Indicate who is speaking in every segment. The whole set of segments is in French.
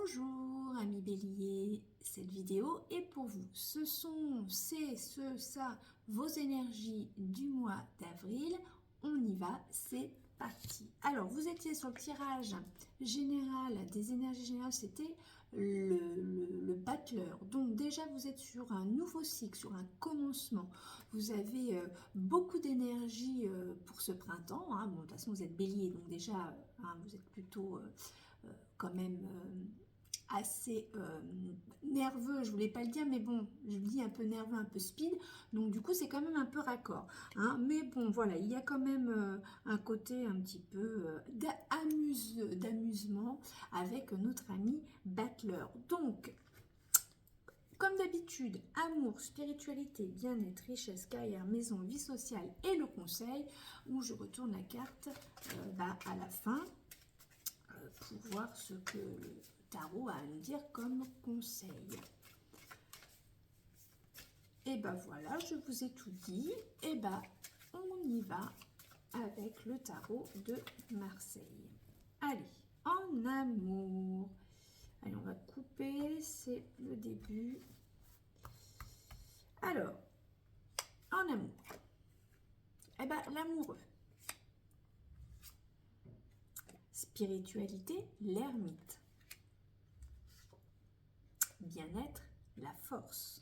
Speaker 1: Bonjour amis béliers, cette vidéo est pour vous. Ça, vos énergies du mois d'avril. On y va, c'est parti. Alors, vous étiez sur le tirage général des énergies générales, c'était le battleur. Donc déjà, vous êtes sur un nouveau cycle, sur un commencement. Vous avez beaucoup d'énergie pour ce printemps. Hein. Bon, de toute façon, vous êtes bélier, donc déjà, vous êtes plutôt quand même assez nerveux, je voulais pas le dire, mais bon, je le dis un peu nerveux, un peu speed, donc du coup c'est quand même un peu raccord, hein, mais bon voilà, il y a quand même un côté un petit peu d'amusement avec notre ami battleur. Donc comme d'habitude, amour, spiritualité, bien-être, richesse, carrière, maison, vie sociale et le conseil, où je retourne la carte à la fin pour voir ce que le tarot a à nous dire comme conseil. Et ben voilà, je vous ai tout dit. Et ben on y va avec le tarot de Marseille. Allez, en amour. Allez, on va couper, c'est le début. Alors, en amour. Eh ben l'amoureux. Spiritualité, l'ermite. Bien-être, la force.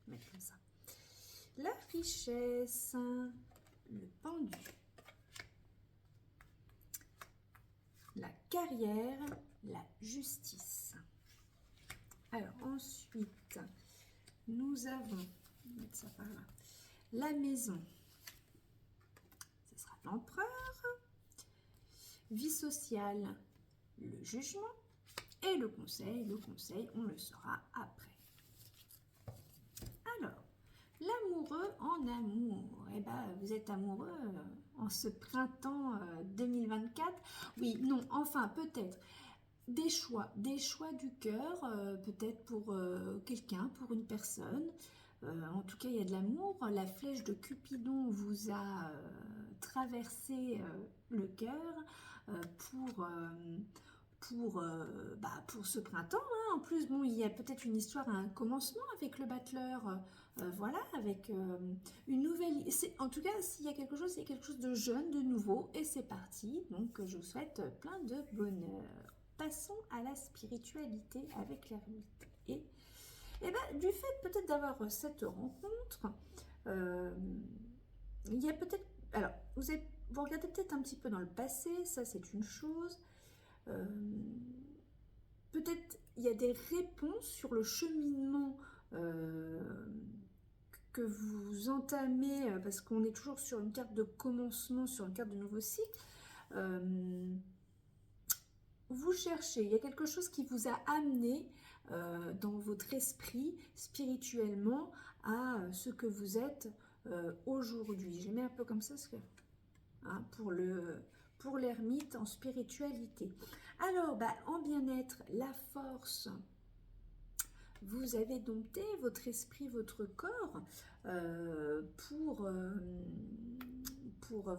Speaker 1: Mettre comme ça. La richesse, le pendu. La carrière, la justice. Alors ensuite, nous avons, on va mettre ça par là, la maison. Ce sera l'empereur. Vie sociale, le jugement. Et le conseil, on le saura après. Alors, l'amoureux en amour. Eh ben, vous êtes amoureux en ce printemps 2024. Oui, non, enfin, peut-être. Des choix du cœur, peut-être pour quelqu'un, pour une personne. En tout cas, il y a de l'amour. La flèche de Cupidon vous a traversé le cœur pour ce printemps. Hein. En plus, bon, il y a peut-être une histoire, un commencement avec le battleur. Voilà, avec une nouvelle... En tout cas, s'il y a quelque chose, c'est quelque chose de jeune, de nouveau. Et c'est parti. Donc, je vous souhaite plein de bonheur. Passons à la spiritualité avec l'ermite. Et ben, du fait peut-être d'avoir cette rencontre, il y a peut-être... Alors, vous regardez peut-être un petit peu dans le passé, ça c'est une chose. Peut-être il y a des réponses sur le cheminement que vous entamez, parce qu'on est toujours sur une carte de commencement, sur une carte de nouveau cycle. Vous cherchez, il y a quelque chose qui vous a amené dans votre esprit spirituellement à ce que vous êtes aujourd'hui. J'ai mis un peu comme ça hein, pour l'ermite en spiritualité. Alors, en bien-être, la force. Vous avez dompté votre esprit, votre corps pour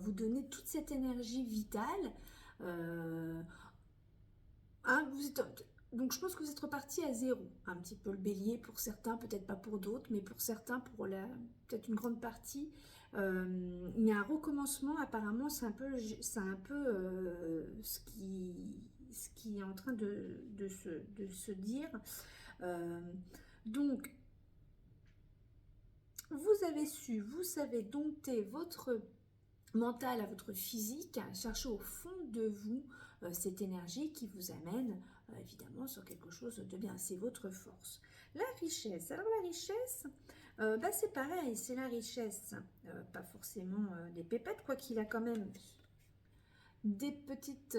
Speaker 1: vous donner toute cette énergie vitale. Donc je pense que vous êtes reparti à zéro, un petit peu le bélier pour certains, peut-être pas pour d'autres, mais pour certains, peut-être une grande partie. Il y a un recommencement, apparemment c'est un peu ce qui est en train de se dire. Donc vous savez dompter votre mental à votre physique, cherchez au fond de vous cette énergie qui vous amène évidemment sur quelque chose de bien, c'est votre force. La richesse, alors la richesse, c'est pareil, c'est la richesse, pas forcément des pépettes, quoi qu'il a quand même des petites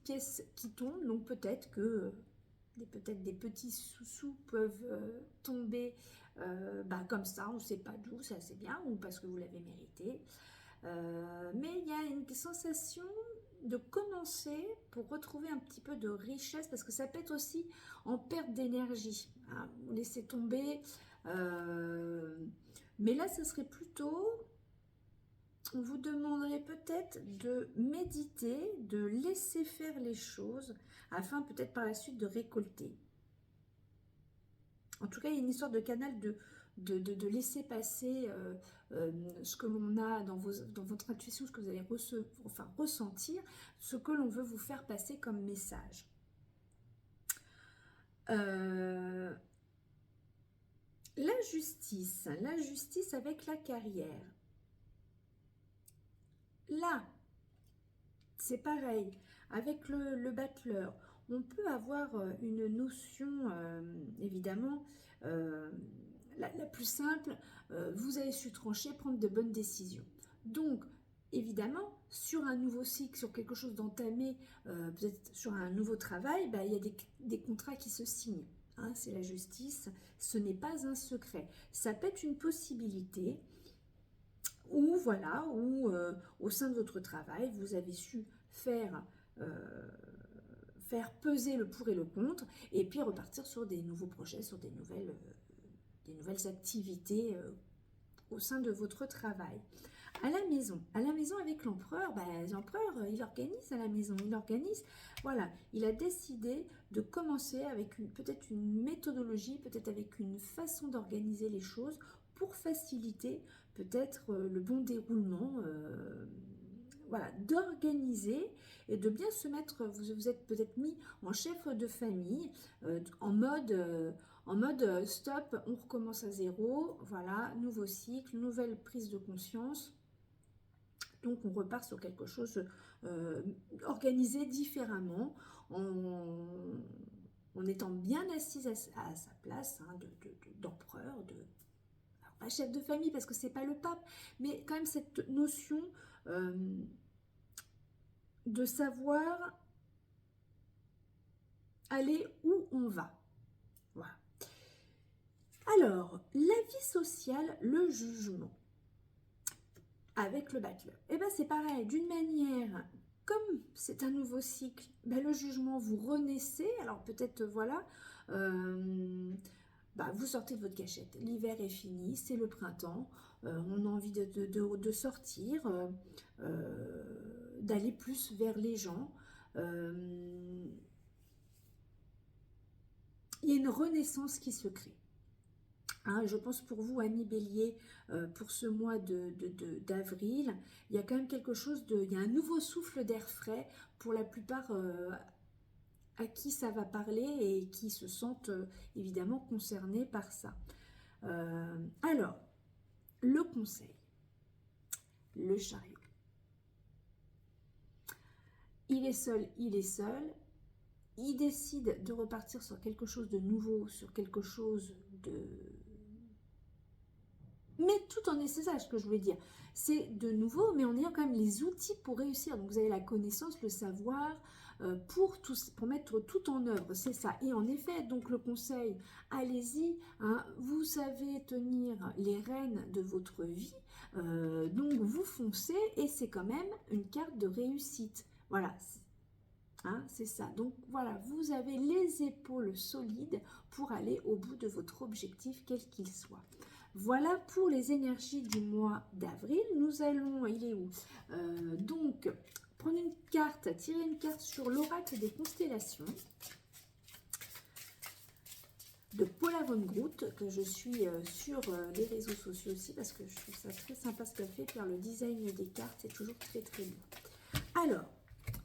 Speaker 1: pièces qui tombent, donc peut-être que des petits sous-sous peuvent tomber comme ça, on ne sait pas d'où, ça c'est bien, ou parce que vous l'avez mérité. Mais il y a une sensation de commencer pour retrouver un petit peu de richesse, parce que ça peut être aussi en perte d'énergie. Hein, vous laissez tomber. Mais là, ce serait plutôt on vous demanderait peut-être de méditer, de laisser faire les choses, afin peut-être par la suite de récolter. En tout cas, il y a une histoire de canal de laisser passer ce que l'on a dans votre intuition, ce que vous allez ressentir, ce que l'on veut vous faire passer comme message. La justice avec la carrière. Là, c'est pareil, avec le battleur, on peut avoir une notion, évidemment, la plus simple, vous avez su trancher, prendre de bonnes décisions. Donc, évidemment, sur un nouveau cycle, sur quelque chose d'entamé, peut-être sur un nouveau travail, bah, il y a des contrats qui se signent. Hein, c'est la justice, ce n'est pas un secret. Ça peut être une possibilité, ou voilà, ou au sein de votre travail, vous avez su faire peser le pour et le contre, et puis repartir sur des nouveaux projets, sur des nouvelles activités au sein de votre travail. À la maison avec l'empereur, l'empereur, il organise à la maison, voilà, il a décidé de commencer avec peut-être une méthodologie, peut-être avec une façon d'organiser les choses pour faciliter peut-être le bon déroulement, voilà, d'organiser et de bien se mettre, vous êtes peut-être mis en chef de famille, en mode stop, on recommence à zéro, voilà, nouveau cycle, nouvelle prise de conscience. Donc on repart sur quelque chose organisé différemment, en étant bien assise à sa place, hein, d'empereur, alors pas chef de famille parce que c'est pas le pape, mais quand même cette notion de savoir aller où on va. Voilà. Alors, la vie sociale, le jugement avec le battleur. Et bien c'est pareil, d'une manière, comme c'est un nouveau cycle, le jugement, vous renaissez, alors peut-être, voilà, vous sortez de votre cachette, l'hiver est fini, c'est le printemps, on a envie de sortir, d'aller plus vers les gens, il y a une renaissance qui se crée. Hein, je pense pour vous, amis Bélier, pour ce mois d'avril, il y a quand même quelque chose il y a un nouveau souffle d'air frais pour la plupart à qui ça va parler et qui se sentent évidemment concernés par ça. Alors, le conseil, le chariot. Il est seul, il décide de repartir sur quelque chose de nouveau, sur quelque chose de... Mais tout en nécessaire, ce que je voulais dire. C'est de nouveau, mais en ayant quand même les outils pour réussir. Donc vous avez la connaissance, le savoir, pour mettre tout en œuvre, c'est ça. Et en effet, donc le conseil, allez-y, hein, vous savez tenir les rênes de votre vie, donc vous foncez et c'est quand même une carte de réussite. Voilà, hein, c'est ça. Donc voilà, vous avez les épaules solides pour aller au bout de votre objectif, quel qu'il soit. Voilà pour les énergies du mois d'avril. Nous allons, il est où? Donc, prendre une carte, tirer une carte sur l'oracle des constellations de Paula Von Groot, que je suis sur les réseaux sociaux aussi, parce que je trouve ça très sympa ce qu'elle fait, faire le design des cartes, c'est toujours très très beau. Alors,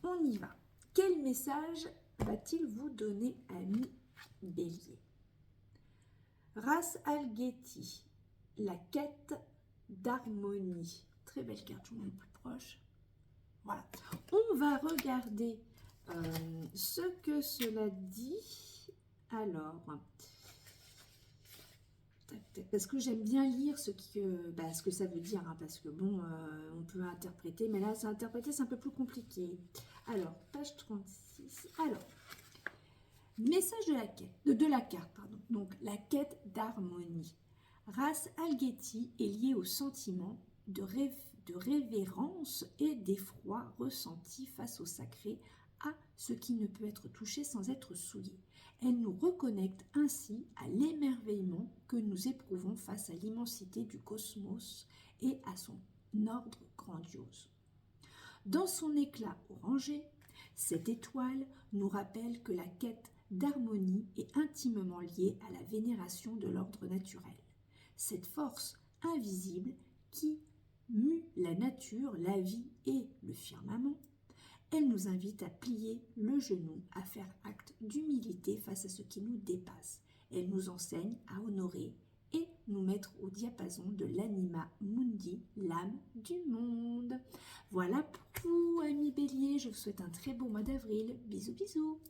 Speaker 1: on y va. Quel message va-t-il vous donner, ami Bélier? Ras Al-Gheti, la quête d'harmonie. Très belle carte, je vous mets plus proche. Voilà. On va regarder ce que cela dit. Alors, parce que j'aime bien lire ce que ça veut dire, hein, parce que bon, on peut interpréter, mais là, c'est interpréter, c'est un peu plus compliqué. Alors, page 36. Alors, message de la carte, pardon. Donc, la quête d'harmonie. Ras Al-Gheti est liée au sentiment de révérence et d'effroi ressenti face au sacré, à ce qui ne peut être touché sans être souillé. Elle nous reconnecte ainsi à l'émerveillement que nous éprouvons face à l'immensité du cosmos et à son ordre grandiose. Dans son éclat orangé, cette étoile nous rappelle que la quête d'harmonie est intimement liée à la vénération de l'ordre naturel. Cette force invisible qui mue la nature, la vie et le firmament, elle nous invite à plier le genou, à faire acte d'humilité face à ce qui nous dépasse. Elle nous enseigne à honorer et nous mettre au diapason de l'anima mundi, l'âme du monde. Voilà pour vous, amis béliers, je vous souhaite un très beau mois d'avril. Bisous, bisous.